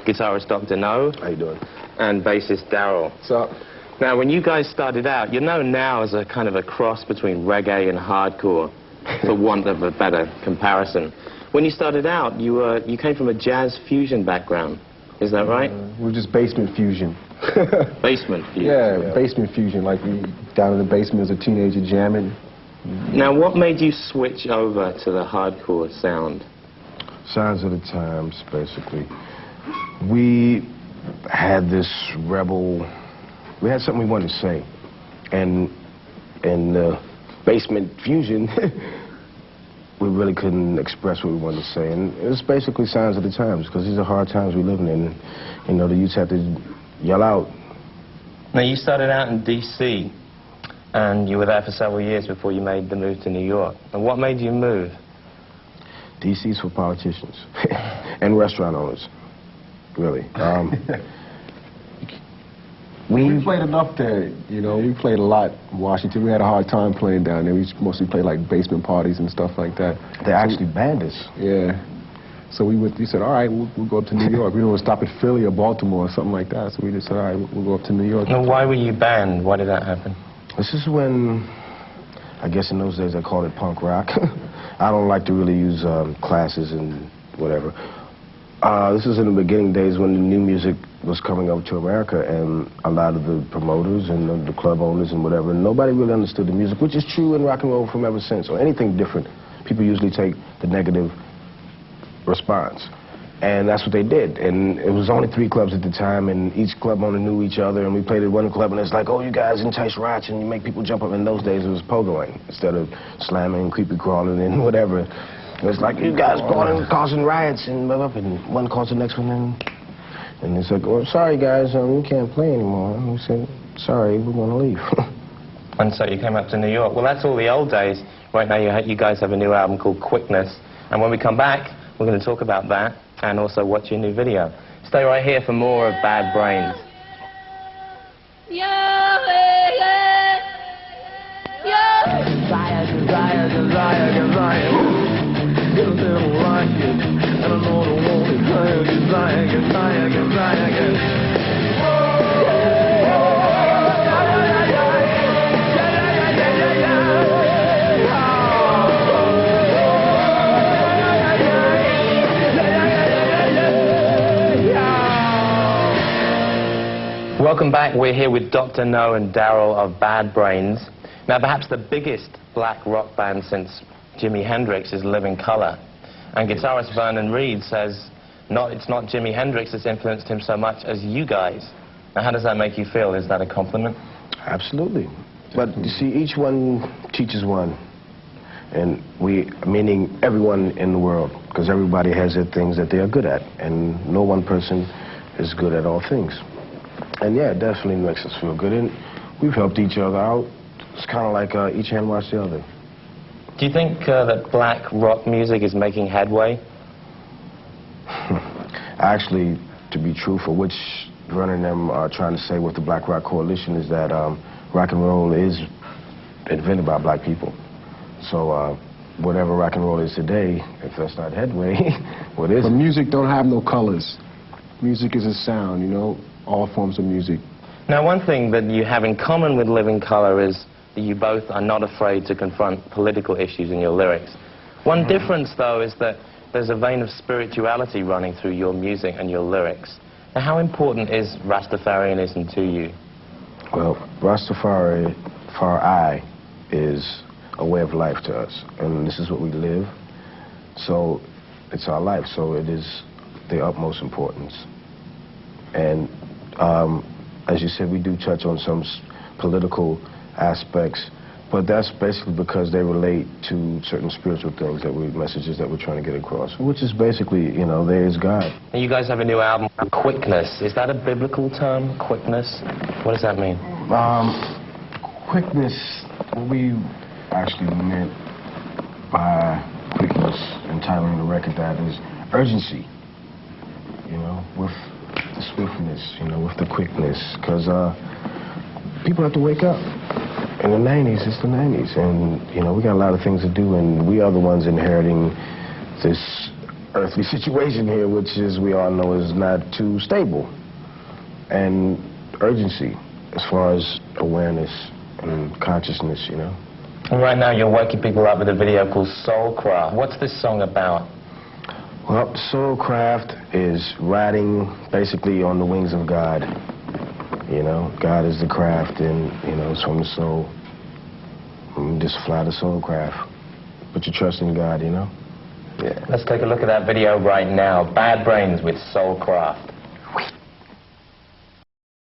guitarist Dr. No. How you doing? And bassist Darryl. What's up? Now, when you guys started out, you're known now as a kind of a cross between reggae and hardcore, for want of a better comparison. When you started out, you came from a jazz fusion background. Is that right? We're just basement fusion. Basement fusion? Yeah, basement fusion. Like, we down in the basement as a teenager jamming. Now, what made you switch over to the hardcore sound? Signs of the times, basically. We had this rebel... We had something we wanted to say. And in basement fusion, we really couldn't express what we wanted to say. And it was basically signs of the times, because these are hard times we're living in. You know, the youths have to yell out. Now, you started out in D.C., and you were there for several years before you made the move to New York. And what made you move? D.C.'s for politicians and restaurant owners, really. We played enough there, you know. We played a lot in Washington. We had a hard time playing down there. We mostly played like basement parties and stuff like that. They actually banned us. Yeah. So we said, all right, we'll go up to New York. We don't want to stop at Philly or Baltimore or something like that. So we just said, all right, we'll go up to New York. Now, why were you banned? Why did that happen? This is when, I guess in those days they called it punk rock. I don't like to really use classes and whatever. This was in the beginning days when the new music was coming over to America, and a lot of the promoters and the club owners and whatever, nobody really understood the music, which is true in rock and roll from ever since, or anything different. People usually take the negative response. And that's what they did. And it was only 3 clubs at the time, and each club owner knew each other, and we played at one club, and it's like, oh, you guys entice rats, and you make people jump up. In those days, it was pogoing, instead of slamming, creepy crawling, and whatever. It was like, you guys going and causing riots, and blah, blah, and one calls the next one, and it's like, well, sorry, guys, we can't play anymore. And we said, sorry, we're going to leave. And so you came up to New York. Well, that's all the old days. Right now, you guys have a new album called Quickness. And when we come back, we're going to talk about that and also watch your new video. Stay right here for more of Bad Brains. Welcome back. We're here with Dr. No and Darryl of Bad Brains. Now, perhaps the biggest black rock band since Jimi Hendrix is Living Colour. And guitarist Vernon Reid says it's not Jimi Hendrix that's influenced him so much as you guys. Now, how does that make you feel? Is that a compliment? Absolutely. But you see, each one teaches one. And we, meaning everyone in the world, because everybody has their things that they are good at. And no one person is good at all things. And yeah, it definitely makes us feel good. And we've helped each other out. It's kind of like each hand wash the other. Do you think that black rock music is making headway? Actually, to be truthful, which Vernon and them are trying to say with the Black Rock Coalition is that rock and roll is invented by black people. So whatever rock and roll is today, if that's not headway, what is it? But music don't have no colors. Music is a sound, you know, all forms of music. Now, one thing that you have in common with Living Colour is that you both are not afraid to confront political issues in your lyrics. One difference, though, is that there's a vein of spirituality running through your music and your lyrics. Now, how important is Rastafarianism to you? Well, Rastafari is a way of life to us, and this is what we live. So it's our life, so it is the utmost importance. And as you said, we do touch on some political aspects, but that's basically because they relate to certain spiritual things, messages that we're trying to get across, which is basically, you know, there is God. And you guys have a new album, Quickness. Is that a biblical term, quickness? What does that mean? Quickness, what we actually meant by quickness, entitling the record that is urgency, you know, with the swiftness, you know, with the quickness, because people have to wake up. In the 90s, it's the 90s, and, you know, we got a lot of things to do, and we are the ones inheriting this earthly situation here, which is, we all know, is not too stable. And urgency as far as awareness and consciousness, you know. And right now you're waking people up with a video called Soulcraft. What's this song about? Well, Soulcraft is riding basically on the wings of God. You know, God is the craft, and, you know, it's from the soul. And just fly the Soulcraft. Put your trust in God, you know. Yeah. Let's take a look at that video right now. Bad Brains with Soulcraft.